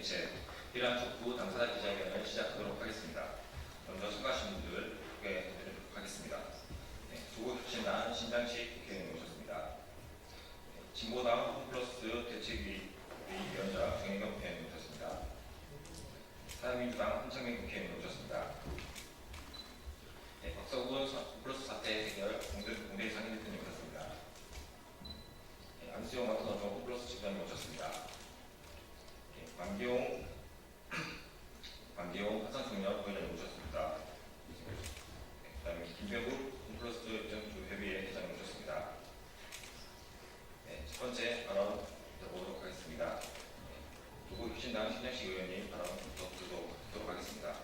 대책 이란 촉구 당사자 기자회견을 시작하도록 하겠습니다. 먼저 참가하신 분들 소개해드리도록 하겠습니다. 조국혁신당 신장식 국회의원님 오셨습니다. 진보당 홈플러스 대책위 위원장 정혜경 국회의원님 오셨습니다. 사회민주당 한창민 국회의원님 오셨습니다. 박서구 홈플러스 사태 해결 공대 상임 대표님 오셨습니다. 안수영 마토노조 홈플러스 집단님 오셨습니다. 관계용 화상청년 부회장님 오셨습니다. 그다음에 김병국 홈플러스 정조협의회 회장님 오셨습니다. 첫 번째 발언 들어보도록 하겠습니다. 조국혁신당 신장식 의원님 발언부터 듣도록 하겠습니다.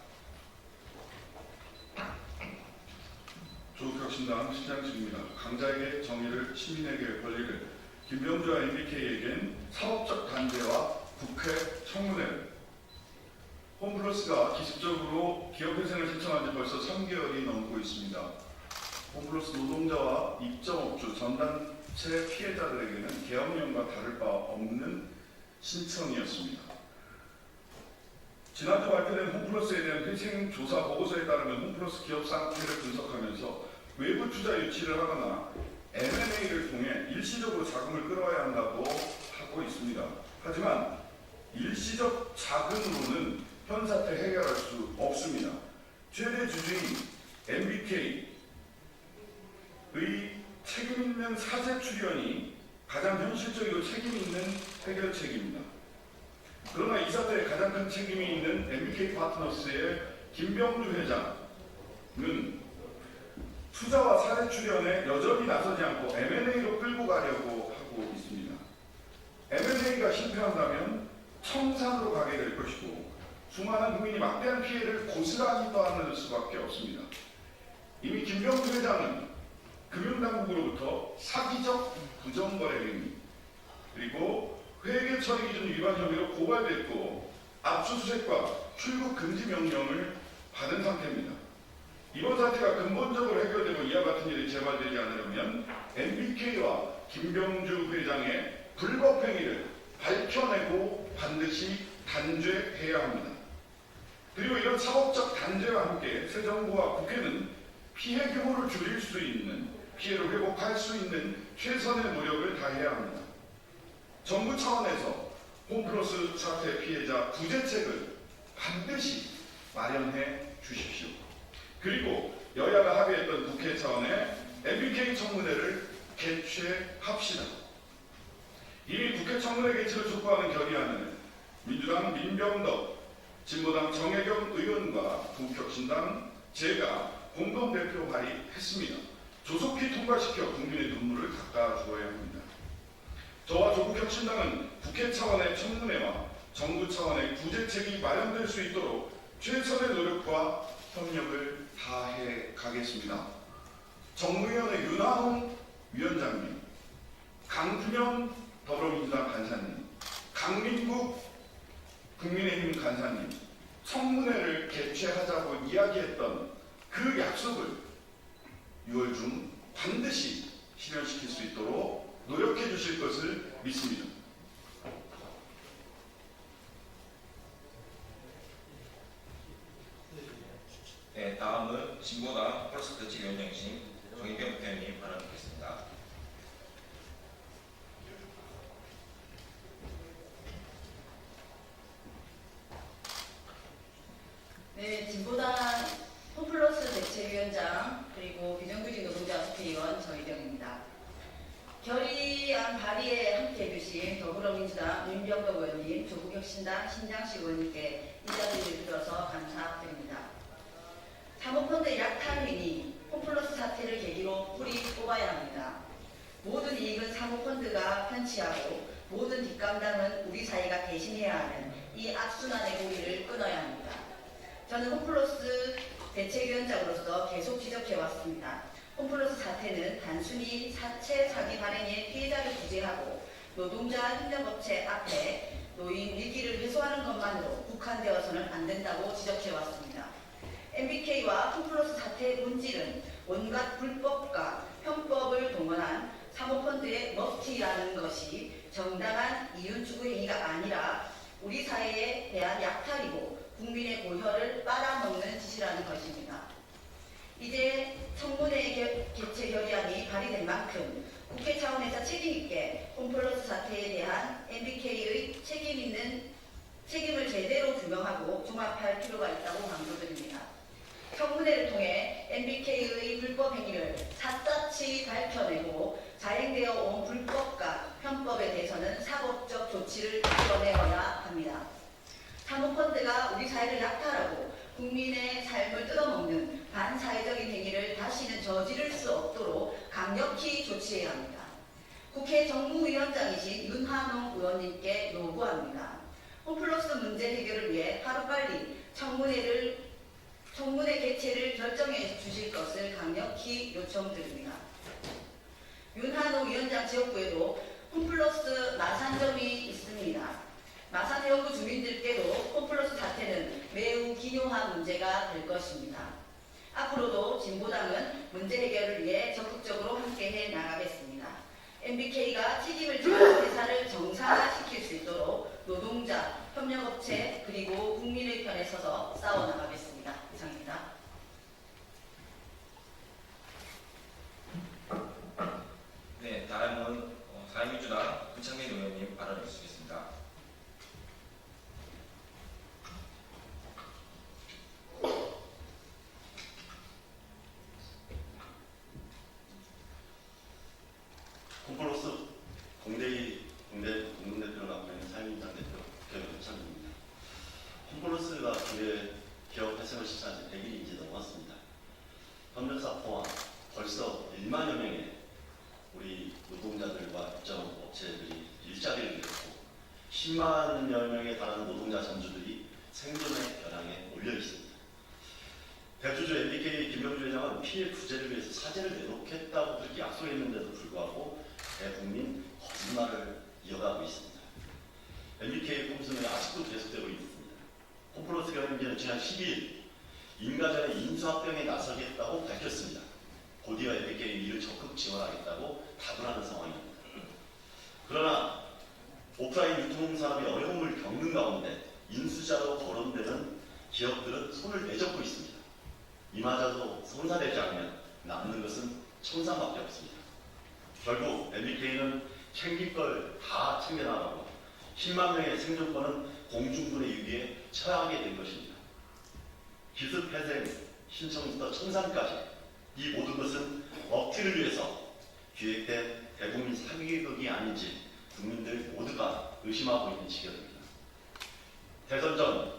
조국혁신당 신장식입니다. 강자에게 정의를, 시민에게 권리를, 김병주와 MBK에겐 사법적 단죄와 국회 청문회를. 홈플러스가 기습적으로 기업회생을 신청한 지 벌써 3개월이 넘고 있습니다. 홈플러스 노동자와 입점업주, 전단체 피해자들에게는 계엄령과 다를 바 없는 신청이었습니다. 지난주 발표된 홈플러스에 대한 회생 조사 보고서에 따르면 홈플러스 기업 상태를 분석하면서 외부 투자 유치를 하거나 M&A를 통해 일시적으로 자금을 끌어야 한다고 하고 있습니다. 하지만 일시적 자금으로는 현 사태 해결할 수 없습니다. 최대 주주인 MBK의 책임 있는 사재 출연이 가장 현실적이고 책임 있는 해결책입니다. 그러나 이 사태에 가장 큰 책임이 있는 MBK 파트너스의 김병주 회장은 투자와 사재 출연에 여전히 나서지 않고 M&A로 끌고 가려고 하고 있습니다. M&A가 실패한다면 청산으로 가게 될 것이고 수많은 국민이 막대한 피해를 고스란히 떠안을 수밖에 없습니다. 이미 김병주 회장은 금융당국으로부터 사기적 부정거래 행위 그리고 회계 처리 기준 위반 혐의로 고발됐고 압수수색과 출국 금지 명령을 받은 상태입니다. 이번 사태가 근본적으로 해결되고 이와 같은 일이 재발되지 않으려면 MBK와 김병주 회장의 불법 행위를 밝혀내고 반드시 단죄해야 합니다. 그리고 이런 사법적 단죄와 함께 새 정부와 국회는 피해 규모를 줄일 수 있는, 피해를 회복할 수 있는 최선의 노력을 다해야 합니다. 정부 차원에서 홈플러스 사태 피해자 구제책을 반드시 마련해 주십시오. 그리고 여야가 합의했던 국회 차원의 MBK 청문회를 개최합시다. 이미 국회 청문회 개최를 촉구하는 결의안을 민주당 민병덕, 진보당 정혜경 의원과 조국혁신당 제가 공동대표 발의했습니다. 조속히 통과시켜 국민의 눈물을 닦아주어야 합니다. 저와 조국혁신당은 국회 차원의 청문회와 정부 차원의 구제책이 마련될 수 있도록 최선의 노력과 협력을 다해 가겠습니다. 정무위원회 윤하홍 위원장님, 강준영 더불어민주당 간사님, 강민국 국민의힘 간사님, 청문회를 개최하자고 이야기했던 그 약속을 6월 중 반드시 실현시킬 수 있도록 노력해 주실 것을 믿습니다. 다음은 진보당 홈플러스 대책위원장이신 정혜경 국회의원님 발언 듣겠습니다. 네, 진보당 홈플러스 대책위원장 그리고 비정규직 노동자 국회의원 정혜경입니다. 결의안 발의에 함께해 주신 더불어민주당 민병덕 의원님, 조국혁신당 신장식 의원님께 인사드리를 들어서 감사드립니다. 사모펀드 약탈행위, 홈플러스 사태를 계기로 뿌리 뽑아야 합니다. 모든 이익은 사모펀드가 편취하고 모든 뒷감당은 우리 사회가 대신해야 하는 이 악순환의 고리를 끊어야 합니다. 저는 홈플러스 대책위원장으로서 계속 지적해왔습니다. 홈플러스 사태는 단순히 사채 사기 발행의 피해자를 구제하고 노동자 협력업체 앞에 노인 위기를 해소하는 것만으로 국한되어서는 안 된다고 지적해왔습니다. MBK와 홈플러스 사태의 본질은 온갖 불법과 편법을 동원한 사모펀드의 먹튀라는 것이 정당한 이윤 추구 행위가 아니라 우리 사회에 대한 약탈이고 국민의 고혈을 빨아먹는 짓이라는 것입니다. 이제 청문회 개최 결의안이 발의된 만큼 국회 차원에서 책임있게 홈플러스 사태에 대한 MBK의 책임을 제대로 규명하고 종합할 필요가 있다고 강조드립니다. 청문회를 통해 MBK의 불법 행위를 샅샅이 밝혀내고 자행되어 온 불법과 편법에 대해서는 사법적 조치를 이뤄내어야 합니다. 사모펀드가 우리 사회를 약탈하고 국민의 삶을 뜯어먹는 반사회적인 행위를 다시는 저지를 수 없도록 강력히 조치해야 합니다. 국회 정무위원장이신 윤한홍 의원님께 요구합니다. 홈플러스 문제 해결을 위해 하루빨리 청문회 개최를 결정해 주실 것을 강력히 요청드립니다. 윤한홍 위원장 지역구에도 홈플러스 마산점이 있습니다. 마산 해운구 주민들께도 홈플러스 사태는 매우 기묘한 문제가 될 것입니다. 앞으로도 진보당은 문제 해결을 위해 적극적으로 함께해 나가겠습니다. MBK가 책임을 지고 회사를 정상화시킬 수 있도록 노동자, 협력업체 그리고 국민의 편에 서서 싸워나가겠습니다. 이상입니다. 네, 다음은 사회민주당 문창민 의원님 발언해 주시겠습니다. 홈플러스 공동대표를 맡고 있는 사회민주당 대표 국회의원 현창입니다. 홈플러스가 기회 기업 회생을 시작한 지 100일이 이제 넘었습니다. 협력사 포함 벌써 1만여 명의 우리 노동자들과 입점업체들이 일자리를 잃었고 10만여 명에 달하는 노동자 전주들이 생존의 벼랑에 올려 있습니다. 대주주 MBK 김병주 회장은 피해 구제를 위해서 사죄를 내놓겠다고 그렇게 약속했는데도 불구하고 대국민 거짓말을 이어가고 있습니다. MBK 꼼수는 아직도 계속되고 있습니다. 홈플러스 경영진은 지난 12일 인가전에 인수합병에 나서겠다고 밝혔습니다. 곧이어 MBK 이를 적극 지원하겠다고 답을 하는 상황입니다. 그러나 오프라인 유통산업이 어려움을 겪는 가운데 인수자로 거론되는 기업들은 손을 내젓고 있습니다. 이마저도 성사되지 않으면 남는 것은 청산밖에 없습니다. 결국 MBK는 챙길 걸 다 챙겨나가고 10만 명의 생존권은 공중분해 위기에 처하게 된 것입니다. 기습회생 신청부터 청산까지 이 모든 것은 먹튀를 위해서 기획된 대국민 사기극이 아닌지 국민들 모두가 의심하고 있는 지경입니다. 대선 전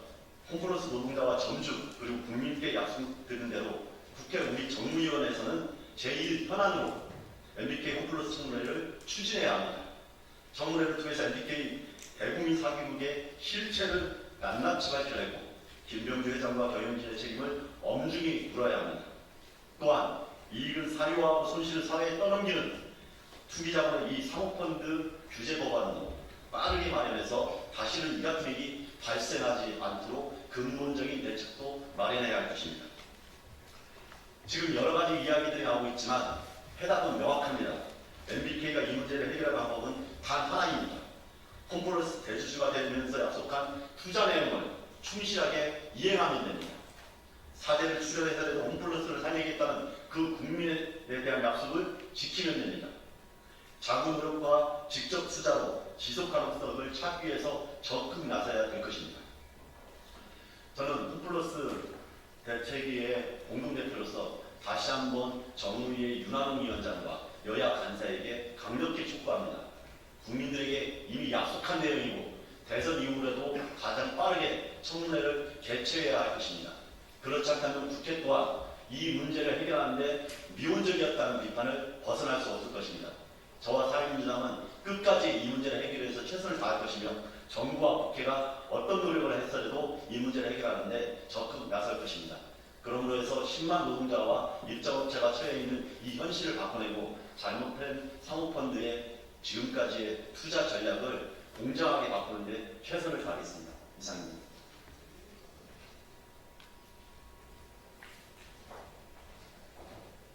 홈플러스 노동자와 전주 그리고 국민께 약속드린 대로 국회 우리 정무위원회에서는 제1현안으로 MBK 홈플러스 청문회를 추진해야 합니다. 청문회를 통해서 MBK 대국민 사기극의 실체를 낱낱이 밝혀내고 김병주 회장과 경영진의 책임을 엄중히 물어야 합니다. 또한 이익을 사유화하고 손실을 사회에 떠넘기는 투기자본의 이 사모펀드 규제 법안도 빠르게 마련해서 다시는 이 같은 일이 발생하지 않도록 근본적인 대책도 마련해야 할 것입니다. 지금 여러 가지 이야기들이 나오고 있지만 해답은 명확합니다. MBK가 이 문제를 해결할 방법은 단 하나입니다. 홈플러스 대주주가 되면서 약속한 투자 내용을 충실하게 이행하면 됩니다. 사대를 출연해서라도 홈플러스를 살리겠다는 그 국민에 대한 약속을 지키면 됩니다. 자구 노력과 직접 투자로 지속 가능성을 찾기 위해서 적극 나서야 될 것입니다. 저는 홈플러스 대책위의 공동대표로서 다시 한번 정의의 윤한홍 위원장과 여야 간사에게 강력히 촉구합니다. 국민들에게 이미 약속한 내용이고 대선 이후에도 가장 빠르게 청문회를 개최해야 할 것입니다. 그렇지 않다면 국회 또한 이 문제를 해결하는 데 미온적이었다는 비판을 벗어날 수 없을 것입니다. 저와 사회민주당은 끝까지 이 문제를 해결해서 최선을 다할 것이며 정부와 국회가 어떤 노력을 했어도 이 문제를 해결하는 데 적극 나설 것입니다. 그러므로 해서 10만 노동자와 입점업체가 처해 있는 이 현실을 바꿔내고 잘못된 사모펀드의 지금까지의 투자 전략을 공정하게 바꾸는 데 최선을 다하겠습니다. 이상입니다.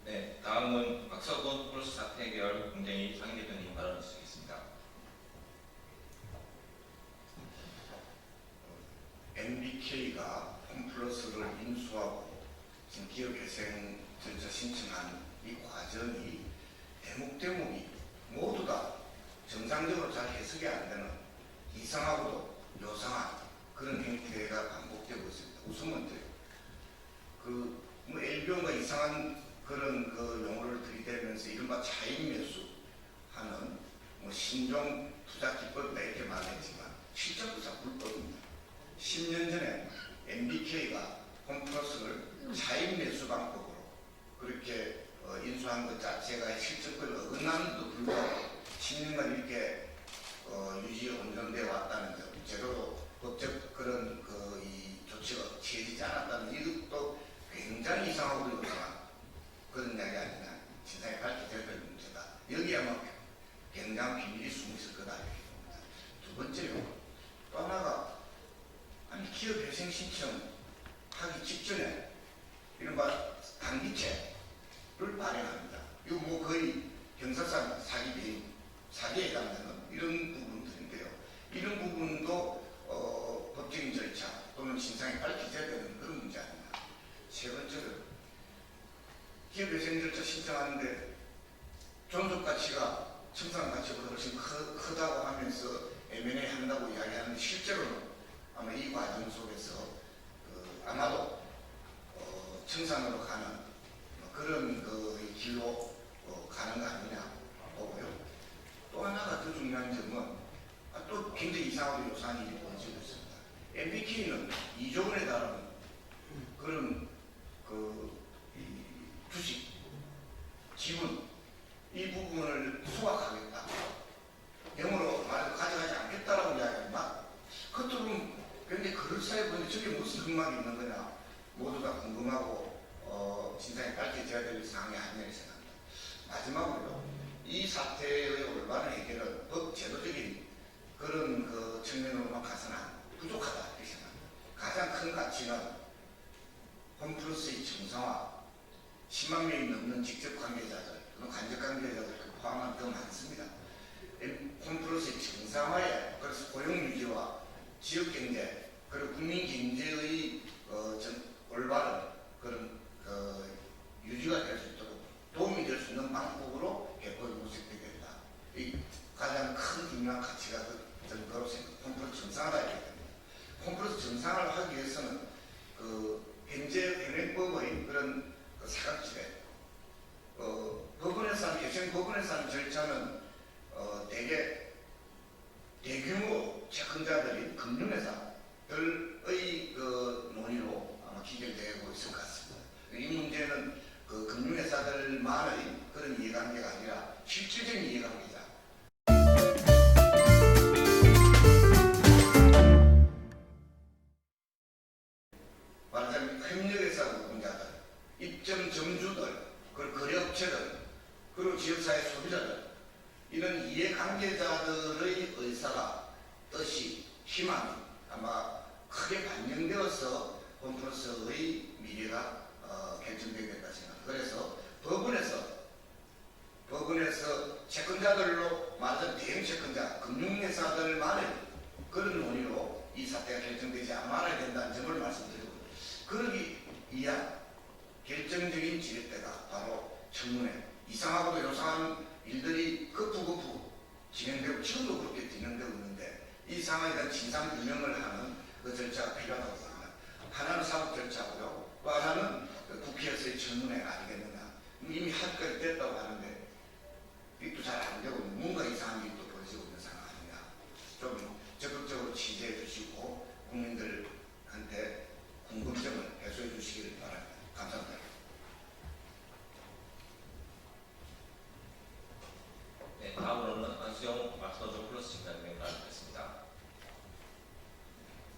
네, 다음은 박서군 홈플러스 사태 해결 공정위 상임 대표님 발언해 주시겠습니다. 해석이 안 되는 이상하고도 요상한 그런 행태가 반복되고 있습니다. 우선 먼저 뭐 일병과 이상한 그런 그 용어를 들이대면서 이른바 차익 매수하는 뭐 신종 투자 기법이다 이렇게 말했지만 실적도 다 불법입니다. 10년 전에 MBK가 홈플러스를 차익 매수 방법으로 그렇게 인수한 것 자체가 실적을 어긋나는데도 불구하고 10년간 이렇게 유지 온전되어 왔다는 점, 제대로 법적 그런 이 조치가 취해지지 않았다는 이것도 굉장히 이상하고 요상한 그런 이야기 아니냐. 진상이 밝혀져야 될 문제다. 여기에 아마 굉장한 비밀이 숨어 있을 거다 이렇게 봅니다. 두 번째로 또 하나가 아니 기업 회생 신청 하기 직전에 이른바 단기채를 발행합니다. 이거 뭐 거의 형사상 사기에 해당되는 이런 부분들인데요. 이런 부분도 법적인 절차 또는 진상이 밝혀져야 되는 그런 문제 아닙니다. 세 번째로 기업 회생 절차 신청하는데 존속 가치가 청산 가치보다 훨씬 크다고 하면서 M&A 한다고 이야기하는데 실제로는 아마 이 과정 속에서 아마도 청산으로 가는 그런 그 길로 가는 거 아니냐 보고요. 또 하나가 더 중요한 점은 또 굉장히 이상하고 요상한 일이 벌어지고 있습니다. MBK는 2조 원에 달하는 그런 주식, 지분 이 부분을 소각하겠다. 영어로 말해서 가져가지 않겠다라고 이야기하지만 그것도 굉장히 그럴싸해 보이는데 저게 무슨 흑막이 있는 거냐 모두 다 궁금하고 진상이 밝혀져야 될 사항이 아니냐고 생각합니다. 마지막으로 이 사태의 올바른 해결은 법 제도적인 그런 그 측면으로만 가서는 부족하다 이렇게 생각합니다. 가장 큰 가치는 홈플러스의 정상화 10만 명이 넘는 직접 관계자들 또는 간접 관계자들 포함한 더 많습니다. 홈플러스의 정상화에 그래서 고용 유지와 지역 경제 그리고 국민 경제의 올바른 그런 유지가 될 수 있도록 도움이 될 수 있는 방법으로 개법이 모색되게 된다. 이 가장 큰 중요한 가치가 그 정도로 홈플러스 정상화가 되게 됩니다. 홈플러스 정상화를 하기 위해서는 현재 현행법의 그런 사각지대 법원에서 하는 예전 법원에서 하는 절차는 대개 대규모 채권자들이 금융회사들의 논의로 아마 기결되고 있을 것 같습니다. 이 문제는 금융회사들만의 그런 이해관계가 아니라 실질적인 이해관계자. 말하자면 협력회사 노동자들, 입점 점주들, 그리고 거래업체들, 그리고 지역사회 소비자들 이런 이해관계자들의 의사가 뜻이 희망이 아마 크게 반영되어서 홈플러스의 미래가 결정되겠다 생각합니다. 그래서 법원에서 채권자들로 말하자면 대형 채권자, 금융회사들만의 그런 논의로 이 사태가 결정되지 말아야 된다는 점을 말씀드리고 그러기 위한 결정적인 지렛대가 바로 청문회 이상하고도 요상한 일들이 거푸 진행되고 지금도 그렇게 진행되고 있는데 이 상황에 대한 진상규명을 하는 그 절차가 필요하다고 생각합니다. 하나는 사법 절차고요. 또 하나는 국회에서의 청문회 아니겠느냐. 이미 합의가 됐다고 하는데 이것도 잘 안 되고 뭔가 이상한 일이 또 벌어지고 있는 상황 아니냐. 좀 적극적으로 취재해 주시고 국민들한테 궁금점을 해소해 주시기를 바랍니다. 감사합니다. 네, 다음으로는 안수영 마스터즈 플러스 팀장님 나누겠습니다.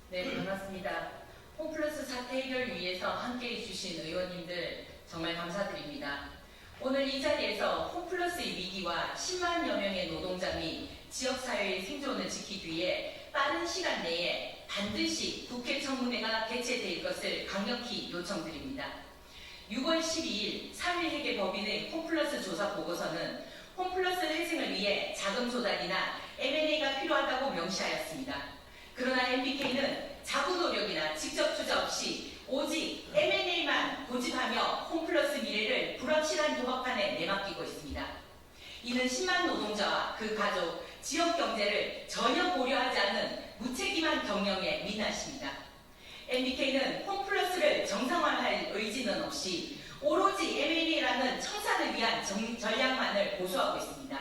네, 반갑습니다. 홈플러스 사태 해결을 위해서 함께해 주신 의원님들 정말 감사드립니다. 오늘 이 자리에서 홈플러스의 위기와 10만여 명의 노동자 및 지역사회의 생존을 지키기 위해 빠른 시간 내에 반드시 국회 청문회가 개최될 것을 강력히 요청드립니다. 6월 12일 3일 회계 법인의 홈플러스 조사 보고서는 홈플러스 회생을 위해 자금 조달이나 M&A가 필요하다고 명시하였습니다. 그러나 MBK는 자구 노력이나 직접 투자 없이 오직 M&A만 고집하며 홈플러스 미래를 불확실한 도박판에 내맡기고 있습니다. 이는 10만 노동자와 그 가족, 지역 경제를 전혀 고려하지 않는 무책임한 경영의 민낯입니다. MBK는 홈플러스를 정상화할 의지는 없이 오로지 M&A라는 청산을 위한 전략만을 고수하고 있습니다.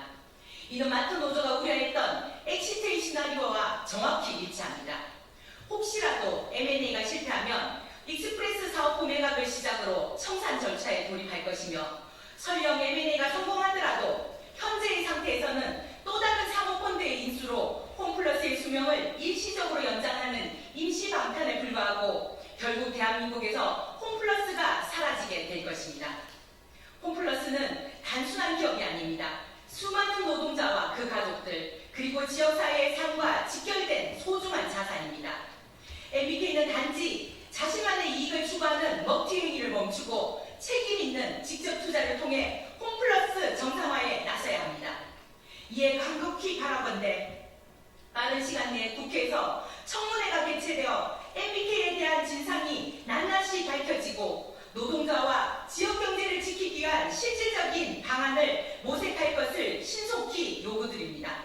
이는 마트 노조가 우려했던 엑시트의 시나리오와 정확히 일치합니다. 혹시라도 M&A가 실패하면 익스프레스 사업부 매각을 시작으로 청산 절차에 돌입할 것이며 설령 M&A가 성공하더라도 현재의 상태에서는 또 다른 사모펀드의 인수로 홈플러스의 수명을 일시적으로 연장하는 임시 방편에 불과하고 결국 대한민국에서 홈플러스가 사라지게 될 것입니다. 홈플러스는 단순한 기업이 아닙니다. 수많은 노동자와 그 가족들 그리고 지역사회의 삶과 직결된 소중한 자산입니다. MBK는 단지 자신만의 이익을 추구하는 먹튀 행위를 멈추고 책임 있는 직접 투자를 통해 홈플러스 정상화에 나서야 합니다. 이에 간곡히 바라건대 빠른 시간 내에 국회에서 청문회가 개최되어 MBK에 대한 진상이 낱낱이 밝혀지고 노동자와 지역 경제를 지키기 위한 실질적인 방안을 모색할 것을 신속히 요구드립니다.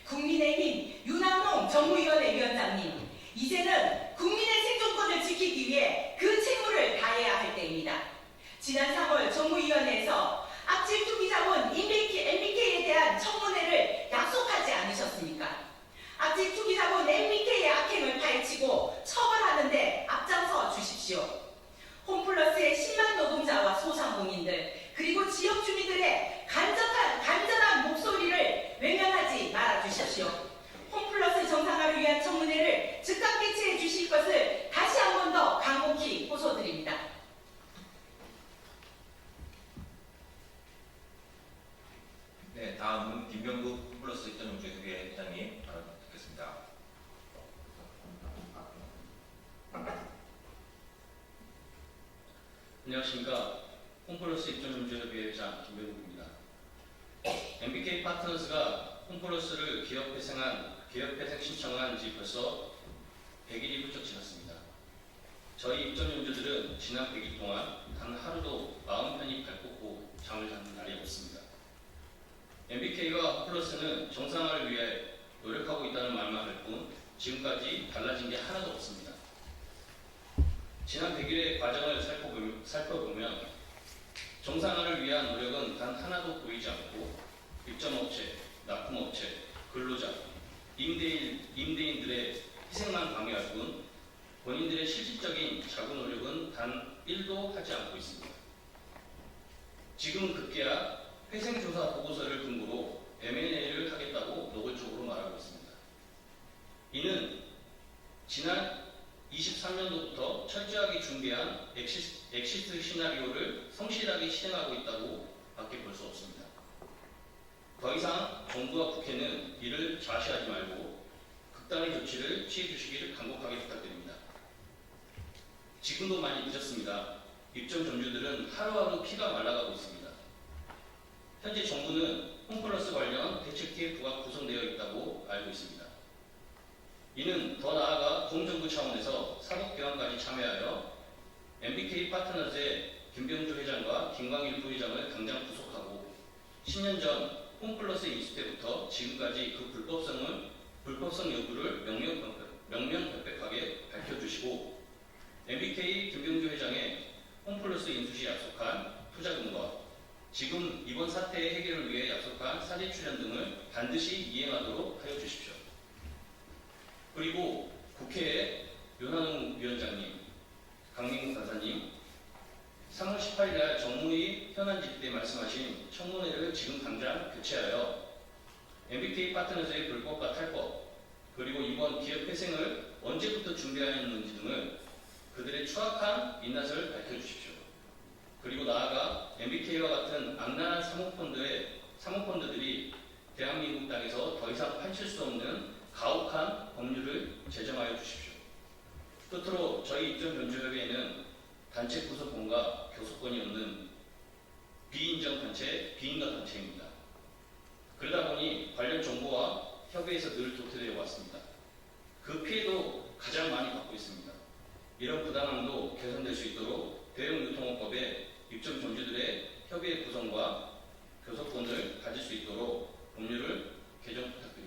국민의힘 윤한홍 정무위원회 위원장님, 이제는 국민의 생존권을 지키기 위해 그 책무를 다해야 할 때입니다. 지난 3월 정무위원회에서 악질 투기자본 MBK에 대한 청문회를 약속하지 않으셨습니까? 악질 투기자본 MBK의 악행을 파헤치고 처벌하는 데 앞장서 주십시오. 홈플러스의 10만 노동자와 소상공인들 그리고 지역 주민들의 간절한 목소리를 외면하지 말아 주십시오. 홈플러스 정상화를 위한 청문회를 즉각 개최해 주실 것을 다시 한 번 더 간곡히 호소드립니다. 네, 다음은 김병국 홈플러스 입점용주회 회장님 발언 듣겠습니다. 안녕하십니까. 홈플러스 입점용주회 회장 김병국입니다. MBK 파트너스가 홈플러스를 기업회생 신청한 지 벌써 100일이 훌쩍 지났습니다. 저희 입점용주들은 지난 100일 동안 단 하루도 마음 편히 발 뻗고 잠을 자는 날이 없습니다. MBK와 홈플러스는 정상화를 위해 노력하고 있다는 말만 할 뿐 지금까지 달라진 게 하나도 없습니다. 지난 100일의 과정을 살펴보면 정상화를 위한 노력은 단 하나도 보이지 않고 입점업체, 납품업체, 근로자, 임대인들의 희생만 방해할 뿐 본인들의 실질적인 자구 노력은 단 1도 하지 않고 있습니다. 지금 급기야 회생조사 보고서를 근거로 M&A를 하겠다고 노골적으로 말하고 있습니다. 이는 지난 23년도부터 철저하게 준비한 엑시트 시나리오를 성실하게 실행하고 있다고 밖에 볼 수 없습니다. 더 이상 정부와 국회는 이를 좌시하지 말고 극단의 조치를 취해 주시기를 간곡하게 부탁드립니다. 지금도 많이 늦었습니다. 입점 점주들은 하루하루 피가 말라가고 있습니다. 현재 정부는 홈플러스 관련 대책 TF가 구성되어 있다고 알고 있습니다. 이는 더 나아가 공정부 차원에서 사법개혁까지 참여하여 MBK 파트너즈의 김병주 회장과 김광일 부회장을 당장 구속하고 10년 전 홈플러스 인수 때부터 지금까지 그 불법성 여부를 명명백백하게 밝혀주시고 MBK 김병주 회장의 홈플러스 인수 시 약속한 투자금과 지금 이번 사태의 해결을 위해 약속한 사제 출연 등을 반드시 이행하도록 하여 주십시오. 그리고 국회에 윤한홍 위원장님, 강민국 간사님, 3월 18일 날 정무위 현안 질의 때 말씀하신 청문회를 지금 당장 교체하여 MBK 파트너즈의 불법과 탈법, 그리고 이번 기업 회생을 언제부터 준비하였는지 등을 그들의 추악한 민낯을 밝혀주십시오. 그리고 나아가 MBK와 같은 악랄한 사모펀드들이 대한민국 땅에서 더 이상 판칠 수 없는 가혹한 법률을 제정하여 주십시오. 끝으로 저희 입점변조협의회는 단체 구속권과 교섭권이 없는 비인정 단체, 비인가 단체입니다. 그러다 보니 관련 정보와 협의에서 늘 도태되어 왔습니다. 그 피해도 가장 많이 받고 있습니다. 이런 부당함도 개선될 수 있도록 대형유통업법에 입점 점주들의 협의의 구성과 교섭권을 가질 수 있도록 법률을 개정 부탁드립니다.